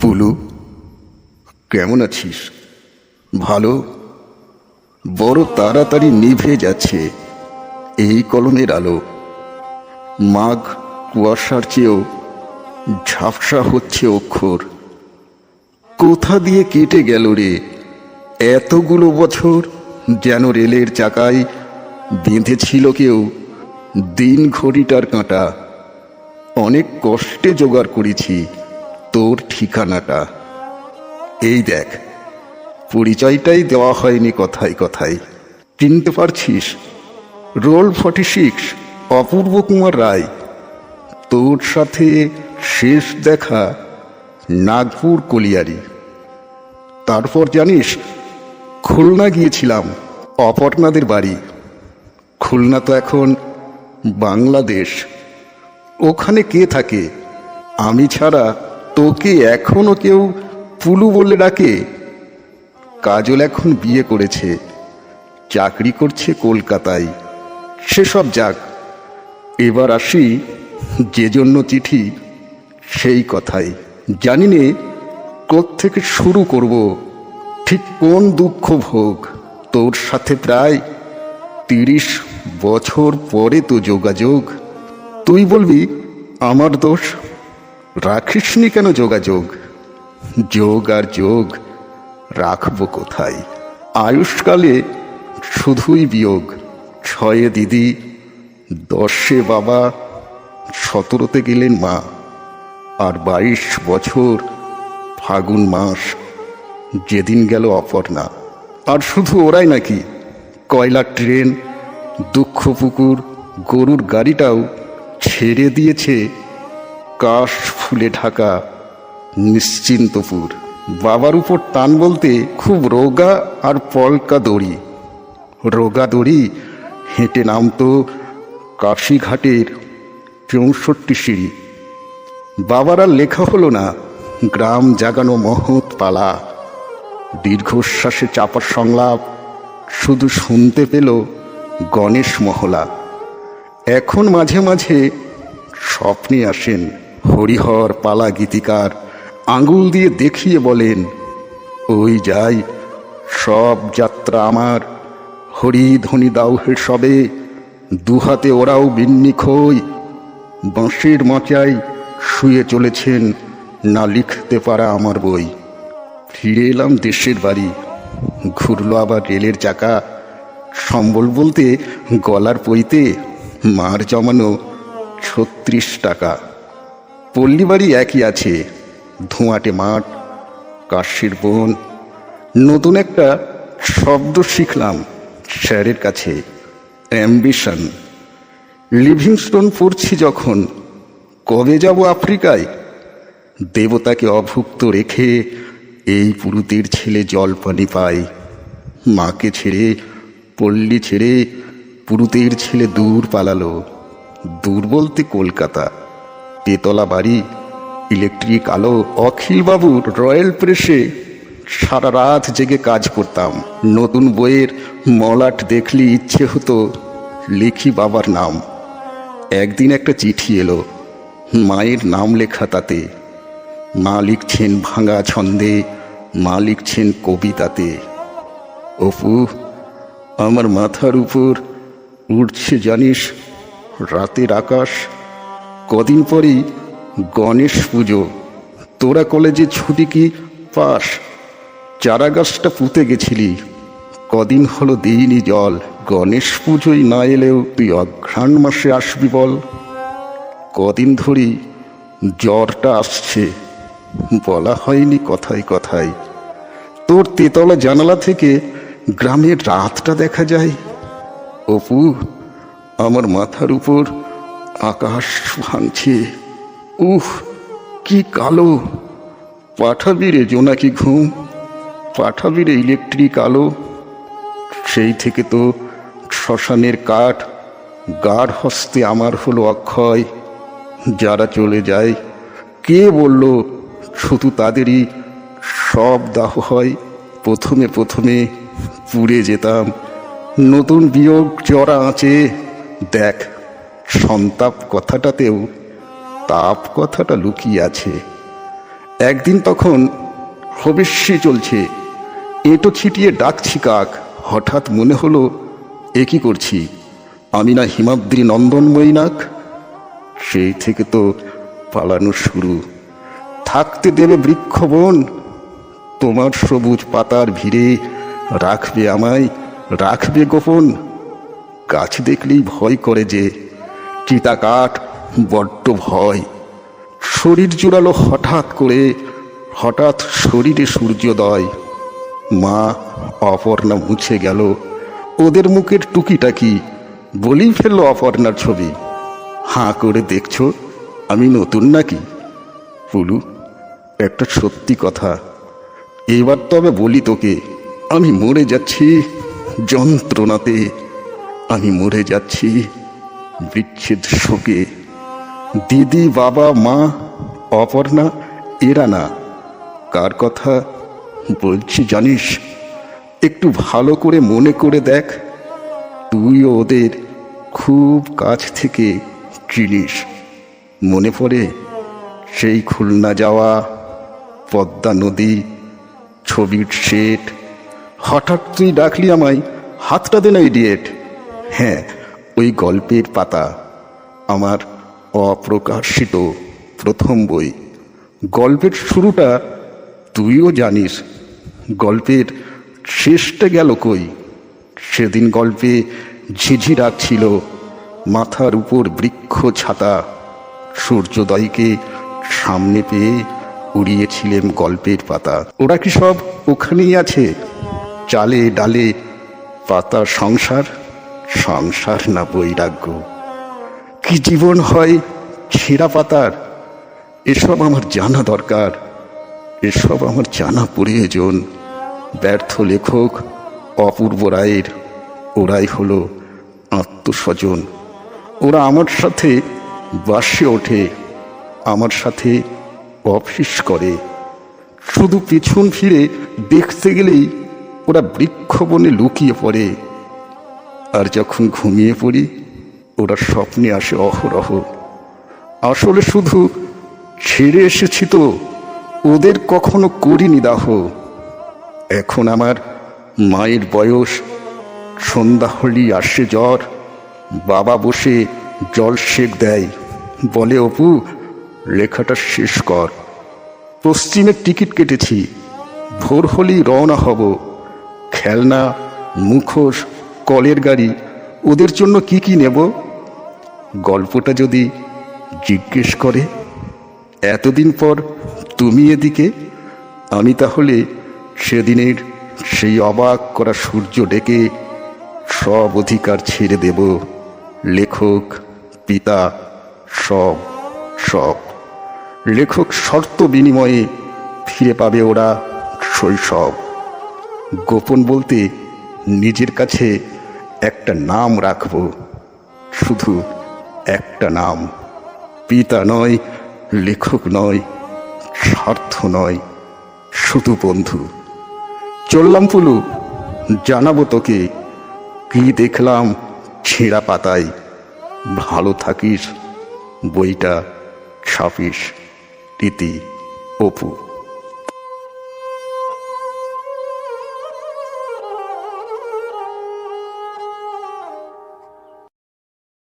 পুলু, কেমন আছিস? ভালো। বড় তাড়াতাড়ি নিভে যাচ্ছে এই কলমের আলো। মাঘ কুয়াশার চেয়েও ঝাপসা হচ্ছে অক্ষর। কোথা দিয়ে কেটে গেল রে এতগুলো বছর? যেন রেলের চাকায় বেঁধেছিল কেউ দিন ঘড়িটার কাঁটা। অনেক কষ্টে জোগাড় করেছি তোর ঠিকানাটা। এই দেখ, পরিচয়টাই দেওয়া হয়নি কথায় কথায়। চিনতে পারছিস? রোল 46, অপূর্ব কুমার রায়। তোর সাথে শেষ দেখা নাগপুর কলিয়ারি। তারপর জানিস, খুলনা গিয়েছিলাম অপর্ণাদের বাড়ি। খুলনা তো এখন বাংলাদেশ। ওখানে কে থাকে? আমি ছাড়া তোকে এখনো কেউ পুলু বলে ডাকে? কাজল এখন বিয়ে করেছে, চাকরি করছে কলকাতায়। সেসব যাক, এবার আসি যে জন্য চিঠি সেই কথাই। জানি নে কোত্থেকে শুরু করব, ঠিক কোন দুঃখ ভোগ। তোর সাথে প্রায় 30 বছর পরে তো যোগাযোগ। তুই বলবি আমার দোষ, রাখিসনি কেন যোগাযোগ? যোগ আর যোগ রাখবো কোথায়? আয়ুষ্কালে শুধুই বিয়োগ। 6 দিদি, 10 বাবা, 17 গেলেন মা। আর 22 বছর ফাগুন মাস যেদিন গেল অপর্ণা। আর শুধু ওরাই নাকি, কয়লা ট্রেন, দুঃখ পুকুর, গরুর গাড়িটাও ছেড়ে দিয়েছে কাশ ফুলে ঢাকা নিশ্চিন্তপুর। বাবার উপর টান বলতে খুব রোগা আর পলকা দড়ি। রোগা দড়ি হেঁটে নামতো কাশীঘাটের 64 সিঁড়ি। বাবার আর লেখা হলো না গ্রাম জাগানো মহৎ পালা। দীর্ঘশ্বাসে চাপা সংলাপ শুধু শুনতে পেল গণেশ মহলা। এখন মাঝে মাঝে স্বপ্নে আসেন হরিহর পালা গীতিকার, আঙুল দিয়ে দেখিয়ে বলেন, ওই যাই সব যাত্রা আমার, হরি ধ্বনি দাও হে সবে। দুহাতে ওরাও বিন্নি খই, বাঁশের মাচায় শুয়ে চলেছেন না লিখতে পারা আমার বই। ফিরে এলাম দেশের বাড়ি, ঘুরলো আবার রেলের চাকা। সম্বল বলতে গলার পইতে মার জমানো 36 টাকা। পল্লী বাড়ি একই আছে, ধোঁয়াটে মাঠ, কাশির বন। নতুন একটা শব্দ শিখলাম স্যারের কাছে, অ্যাম্বিশন। লিভিংস্টোন পড়ছি যখন, কবে যাব আফ্রিকায়? দেবতাকে অভুক্ত রেখে এই পুরুতের ছেলে জল পানি পায়। মাকে ছেড়ে, পল্লী ছেড়ে পুরুতের ছেলে দূর পালালো। দূর বলতে কলকাতা। তেতলা বাড়ি, ইলেকট্রিক আলো। অখিলবাবুর রয়্যাল প্রেসে সারা রাত জেগে কাজ করতাম। নতুন বইয়ের মলাট দেখলে ইচ্ছে হতো লিখি বাবার নাম। একদিন একটা চিঠি এলো, মায়ের নাম লেখা তাতে। মা লিখছেন ভাঙা ছন্দে, মা লিখছেন কবিতাতে। অপু, আমার মাথার উপর উঠছে জানিস রাতের আকাশ। কদিন পরেই গণেশ পুজো। তোরা কলেজে ছুটি কি পাস? চারা গাছটা পুঁতে গেছিলি, কদিন হলো দিইনি জল। গণেশ পুজোয় না এলেও তুই অঘ্রাণ মাসে আসবি বল। কদিন ধরেই জ্বরটা আসছে, বলা হয়নি কথায় কথায়। তোর তেতলা জানালা থেকে গ্রামের রাতটা দেখা যায়। অপু, আমার মাথার উপর আকাশ ভাঙছে। উহ, কি কালো! পাঠাবি রে জোনাকি ঘুম, পাঠাবি রে ইলেকট্রিক আলো। সেই থেকে তো শ্মশানের কাঠ গাঢ় হস্তে আমার হলো অক্ষয়। যারা চলে যায়, কে বলল শুধু তাদেরই সব দাহ হয়? প্রথমে প্রথমে পুড়ে যেতাম, নতুন বিয়োগ জরা আঁচে। দেখ, সন্তাপ কথাটাতেও তাপ কথাটা লুকিয়ে আছে। একদিন তখন হবিষ্যি চলছে, এঁটো ছিটিয়ে ডাকছি কাক। হঠাৎ মনে হলো, এ কি করছি, আমি না হিমাদ্রি নন্দনময়ী নাক? সেই থেকে তো পালানো শুরু। থাকতে দেবে বৃক্ষবন, তোমার সবুজ পাতার ভিড়ে রাখবে আমায়, রাখবে গোপন। গাছ দেখলেই ভয় করে যে, চিতা কাঠ বড্ড ভয়। শরীর জোড়ালো হঠাৎ করে, হঠাৎ শরীরে সূর্যোদয়। মা অপর্ণা মুছে গেল ওদের মুখের টুকিটাকি, বলেই ফেললো অপর্ণার ছবি। হাঁ করে দেখছো আমি নতুন নাকি? পুলু, একটা সত্যি কথা, এবার তবে বলি তোকে, আমি মরে যাচ্ছি যন্ত্রণাতে, আমি মরে যাচ্ছি বিচ্ছেদ শোকে। দিদি, বাবা, মা, অপর্ণা এরা না, কার কথা বলছি জানিস? একটু ভালো করে মনে করে দেখ, তুইও ওদের খুব কাছ থেকে চিনিস। মনে পড়ে সেই খুলনা যাওয়া, পদ্মা নদী, ছবির সেট। হঠাৎ তুই ডাকলি আমায়, হাতটা দে না ইডিয়েট। হ্যাঁ, ওই গল্পের পাতা, আমার অপ্রকাশিত প্রথম বই। গল্পের শুরুটা তুইও জানিস, গল্পের শেষটা গেল কই? সেদিন গল্পে ঝিঝি রাখছিল, মাথার উপর বৃক্ষ ছাতা। সূর্যোদয়কে সামনে পেয়ে উড়িয়েছিলেন গল্পের পাতা। ওরা কি সব ওখানেই আছে? চালে ডালে পাতা সংসার, সংসার না বৈরাগ্য। কি জীবন হয় ছেঁড়া পাতার, এসব আমার জানা দরকার, এসব আমার জানা প্রয়োজন। ব্যর্থ লেখক অপূর্ব রায়ের ওরাই হলো আত্মস্বজন। ওরা আমার সাথে বাসে ওঠে, আমার সাথে অফিস করে। শুধু পিছন ফিরে দেখতে গেলেই ওরা বৃক্ষবনে লুকিয়ে পড়ে। আর যখন ঘুমিয়ে পড়ি, ওরা স্বপ্নে আসে অহরহ। আসলে শুধু ছেড়ে এসেছি তো, ওদের কখনো করিনি দাহ। এখন আমার মায়ের বয়স, সন্ধ্যা হলেই আসে জ্বর। বাবা বসে জল সেক দেয়, বলে অপু লেখাটা শেষ কর। পশ্চিমের টিকিট কেটেছি, ভোর হলেই রওনা হব। খেলনা, মুখোশ, কলের গাড়ি, ওদের জন্য কি কি নেব? গল্পটা যদি জিজ্ঞেস করে, এতদিন পর তুমি এদিকে, আমি তাহলে সেদিনের সেই অবাক করা সূর্য ডেকে সব অধিকার ছেড়ে দেব। লেখক, পিতা, সব সব। লেখক শর্ত বিনিময়ে ফিরে পাবে ওরা শৈশব। গোপন বলতে নিজের কাছে একটা নাম রাখব, শুধু একটা নাম। পিতা নয়, লেখক নয়, স্বার্থ নয়, শুধু বন্ধু। চললাম পুলু, জানাবো তোকে কি দেখলাম ছেঁড়া পাতায়। ভালো থাকিস, বইটা ছাপিস। রীতি, অপু।